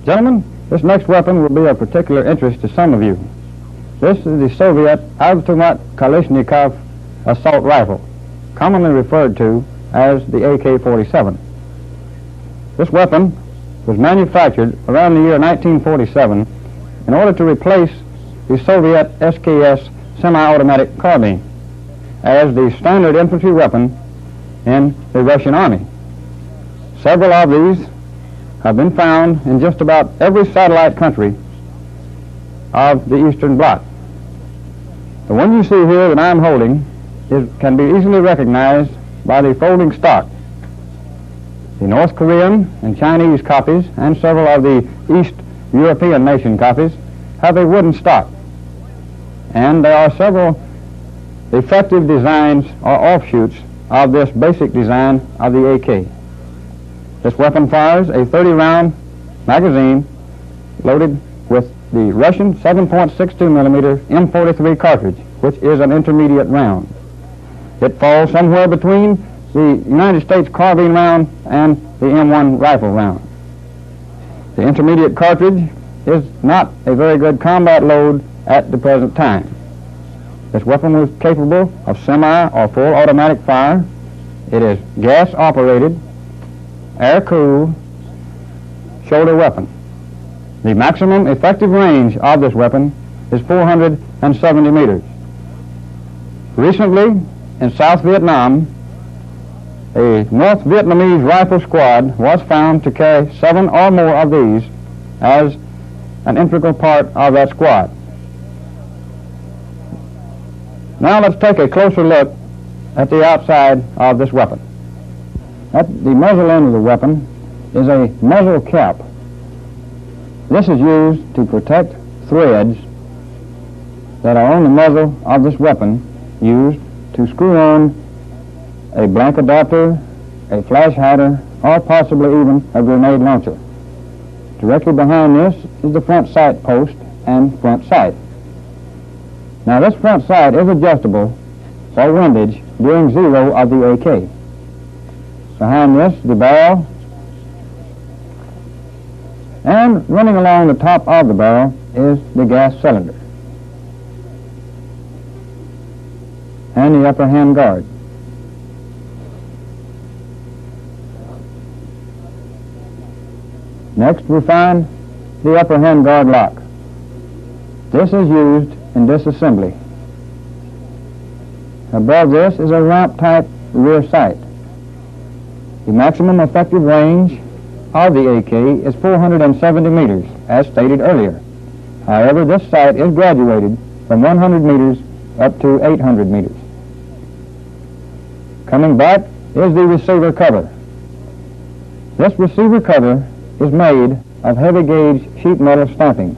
Gentlemen, this next weapon will be of particular interest to some of you. This is the Soviet Automat Kalashnikov assault rifle, commonly referred to as the AK-47. This weapon was manufactured around the year 1947 in order to replace the Soviet SKS semi-automatic carbine as the standard infantry weapon in the Russian Army. Several of these have been found in just about every satellite country of the Eastern Bloc. The one you see here that I'm holding can be easily recognized by the folding stock. The North Korean and Chinese copies and several of the East European nation copies have a wooden stock. And there are several effective designs or offshoots of this basic design of the AK. This weapon fires a 30-round magazine loaded with the Russian 7.62 millimeter M43 cartridge, which is an intermediate round. It falls somewhere between the United States carbine round and the M1 rifle round. The intermediate cartridge is not a very good combat load at the present time. This weapon was capable of semi or full automatic fire. It is gas operated, air-cooled, shoulder weapon. The maximum effective range of this weapon is 470 meters. Recently, in South Vietnam, a North Vietnamese rifle squad was found to carry 7 or more of these as an integral part of that squad. Now let's take a closer look at the outside of this weapon. At the muzzle end of the weapon is a muzzle cap. This is used to protect threads that are on the muzzle of this weapon, used to screw on a blank adapter, a flash hider, or possibly even a grenade launcher. Directly behind this is the front sight post and front sight. Now this front sight is adjustable for windage during zero of the AK. Behind this, the barrel, and running along the top of the barrel is the gas cylinder and the upper hand guard. Next, we find the upper hand guard lock. This is used in disassembly. Above this is a ramp-type rear sight. The maximum effective range of the AK is 470 meters, as stated earlier. However, this sight is graduated from 100 meters up to 800 meters. Coming back is the receiver cover. This receiver cover is made of heavy gauge sheet metal stamping.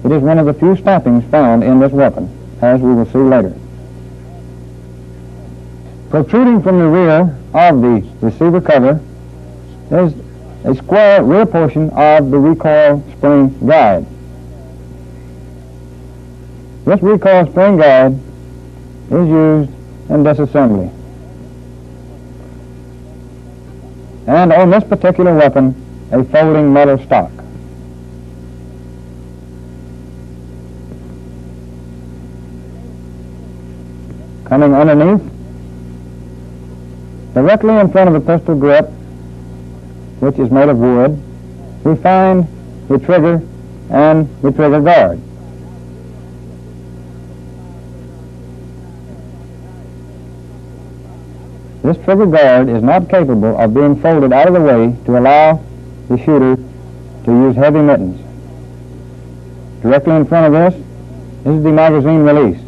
It is one of the few stampings found in this weapon, as we will see later. Protruding from the rear of the receiver cover is a square rear portion of the recoil spring guide. This recoil spring guide is used in disassembly. And on this particular weapon, a folding metal stock. Coming underneath, directly in front of the pistol grip, which is made of wood, we find the trigger and the trigger guard. This trigger guard is not capable of being folded out of the way to allow the shooter to use heavy mittens. Directly in front of this is the magazine release.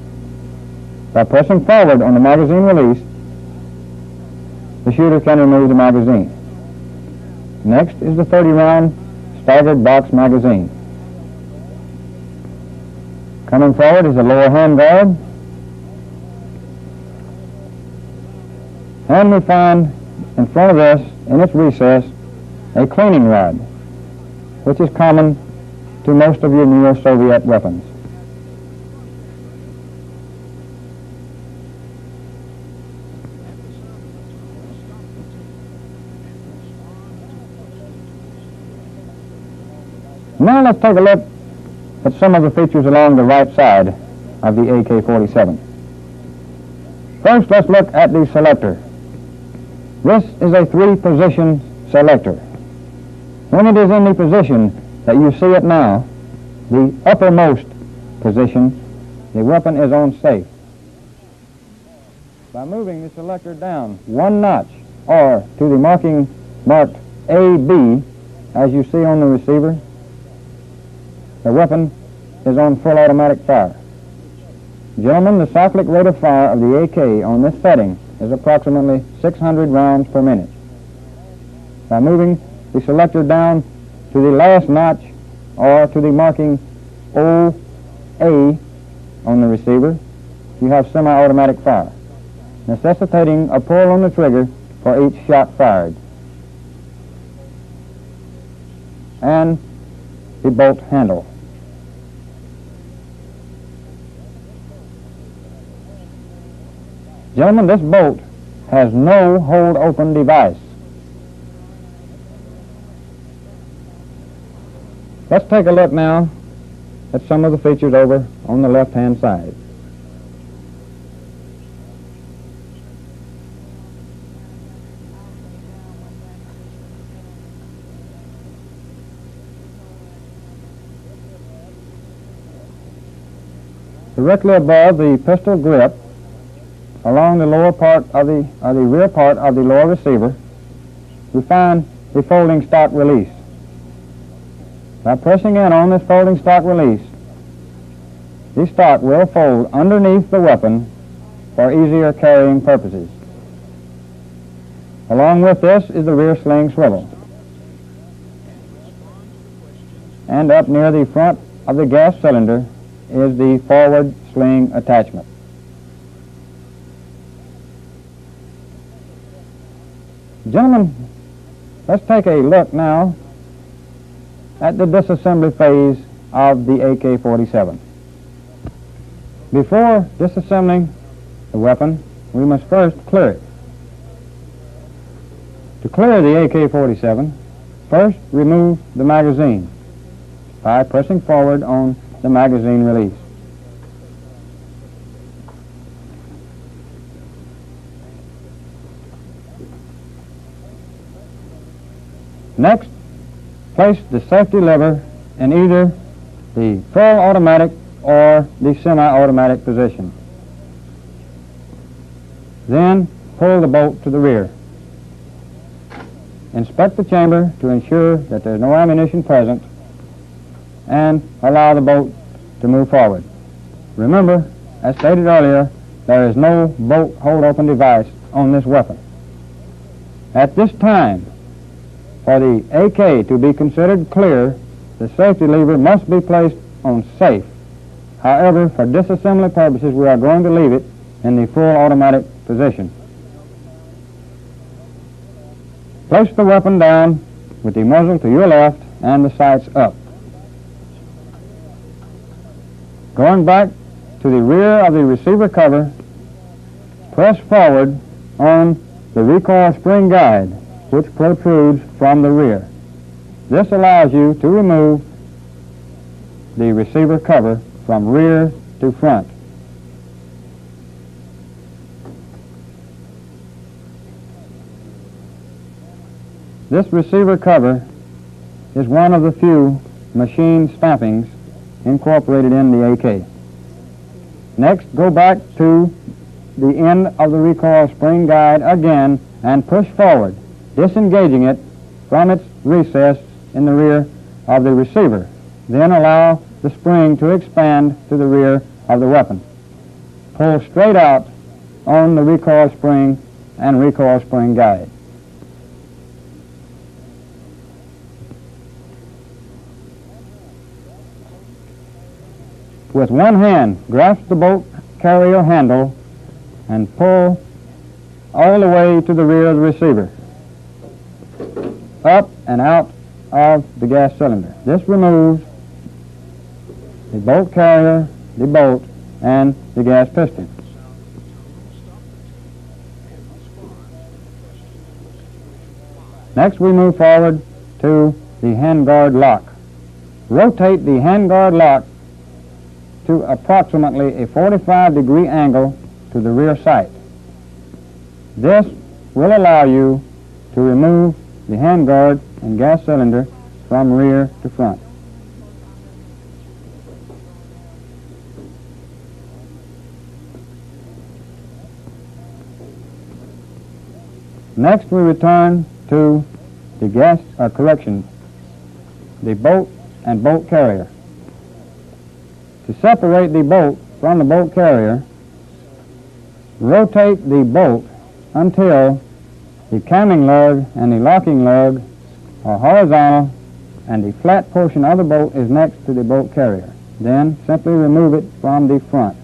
By pressing forward on the magazine release, the shooter can remove the magazine. Next is the 30-round staggered box magazine. Coming forward is the lower hand guard. And we find in front of this, in its recess, a cleaning rod, which is common to most of your Neo-Soviet weapons. Now let's take a look at some of the features along the right side of the AK-47. First, let's look at the selector. This is a 3-position selector. When it is in the position that you see it now, the uppermost position, the weapon is on safe. By moving the selector down 1 notch or to the marking marked AB, as you see on the receiver, the weapon is on full automatic fire. Gentlemen, the cyclic rate of fire of the AK on this setting is approximately 600 rounds per minute. By moving the selector down to the last notch or to the marking OA on the receiver, you have semi-automatic fire, necessitating a pull on the trigger for each shot fired. And the bolt handle. Gentlemen, this bolt has no hold-open device. Let's take a look now at some of the features over on the left-hand side. Directly above the pistol grip, along the lower part of the rear part of the lower receiver, we find the folding stock release. By pressing in on this folding stock release, the stock will fold underneath the weapon for easier carrying purposes. Along with this is the rear sling swivel. And up near the front of the gas cylinder is the forward sling attachment. Gentlemen, let's take a look now at the disassembly phase of the AK-47. Before disassembling the weapon, we must first clear it. To clear the AK-47, first remove the magazine by pressing forward on the magazine release. Next, place the safety lever in either the full automatic or the semi-automatic position. Then pull the bolt to the rear. Inspect the chamber to ensure that there is no ammunition present and allow the bolt to move forward. Remember, as stated earlier, there is no bolt hold-open device on this weapon. At this time, for the AK to be considered clear, the safety lever must be placed on safe. However, for disassembly purposes, we are going to leave it in the full automatic position. Place the weapon down with the muzzle to your left and the sights up. Going back to the rear of the receiver cover, press forward on the recoil spring guide, which protrudes from the rear. This allows you to remove the receiver cover from rear to front. This receiver cover is one of the few machine stampings incorporated in the AK. Next, go back to the end of the recoil spring guide again and push forward, disengaging it from its recess in the rear of the receiver. Then allow the spring to expand to the rear of the weapon. Pull straight out on the recoil spring and recoil spring guide. With one hand, grasp the bolt carrier handle and pull all the way to the rear of the receiver, up and out of the gas cylinder. This removes the bolt carrier, the bolt, and the gas piston. Next, we move forward to the handguard lock. rotate the handguard lock to approximately a 45-degree angle to the rear sight. This will allow you to remove the handguard and gas cylinder from rear to front. Next, we return to the the bolt and bolt carrier. To separate the bolt from the bolt carrier, rotate the bolt until the camming lug and the locking lug are horizontal and the flat portion of the bolt is next to the bolt carrier. Then simply remove it from the front.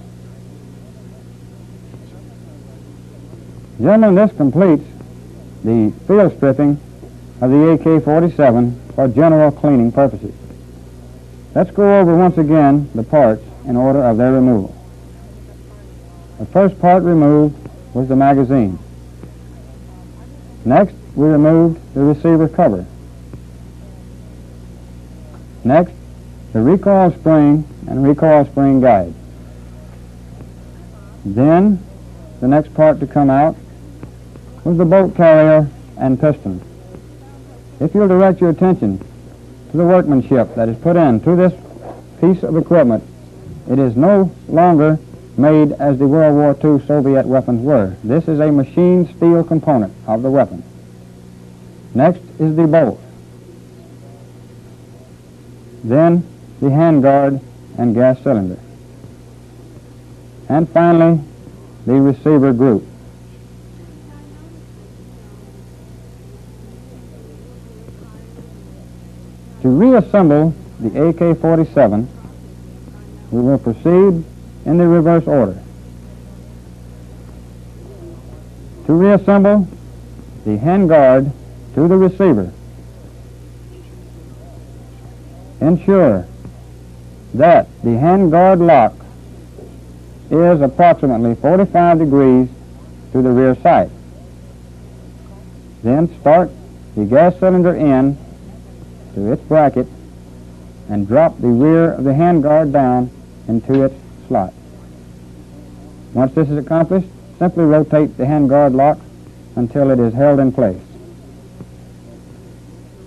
Gentlemen, this completes the field stripping of the AK-47 for general cleaning purposes. Let's go over once again the parts in order of their removal. The first part removed was the magazine. Next, we removed the receiver cover. Next, the recoil spring and recoil spring guide. Then, the next part to come out was the bolt carrier and piston. If you'll direct your attention to the workmanship that is put into this piece of equipment, it is no longer made as the World War II Soviet weapons were. This is a machined steel component of the weapon. Next is the bolt. Then the handguard and gas cylinder. And finally, the receiver group. To reassemble the AK-47, we will proceed in the reverse order. To reassemble the handguard to the receiver, ensure that the handguard lock is approximately 45 degrees to the rear sight. Then start the gas cylinder in to its bracket and drop the rear of the handguard down into its slot. Once this is accomplished, simply rotate the handguard lock until it is held in place.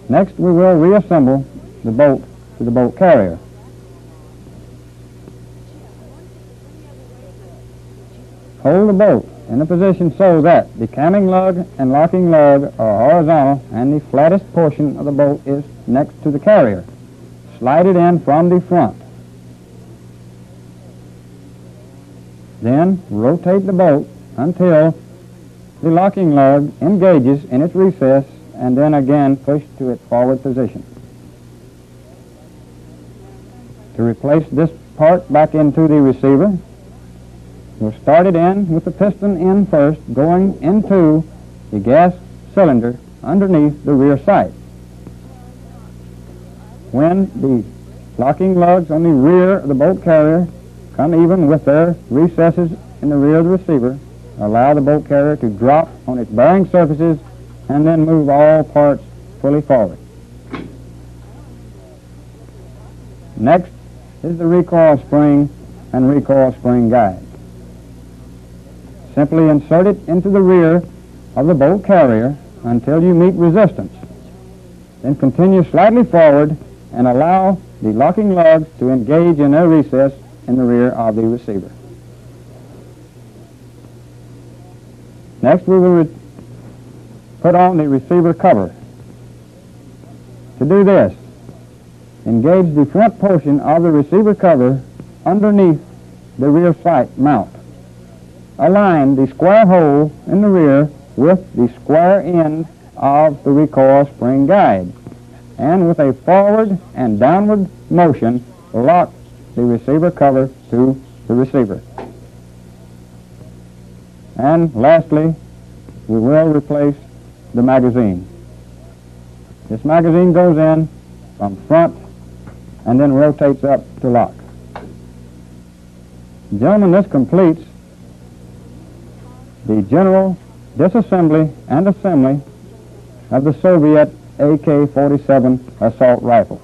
Next, we will reassemble the bolt to the bolt carrier. Hold the bolt in a position so that the camming lug and locking lug are horizontal and the flattest portion of the bolt is next to the carrier. Slide it in from the front. Then rotate the bolt until the locking lug engages in its recess and then again push to its forward position. To replace this part back into the receiver, we'll start it in with the piston in first, going into the gas cylinder underneath the rear sight. When the locking lugs on the rear of the bolt carrier come even with their recesses in the rear of the receiver, allow the bolt carrier to drop on its bearing surfaces and then move all parts fully forward. Next is the recoil spring and recoil spring guide. Simply insert it into the rear of the bolt carrier until you meet resistance. Then continue slightly forward and allow the locking lugs to engage in their recess in the rear of the receiver. Next, we will put on the receiver cover. To do this, engage the front portion of the receiver cover underneath the rear sight mount. Align the square hole in the rear with the square end of the recoil spring guide, and with a forward and downward motion, lock the receiver cover to the receiver. And lastly, we will replace the magazine. This magazine goes in from front and then rotates up to lock. Gentlemen, this completes the general disassembly and assembly of the Soviet AK-47 assault rifle.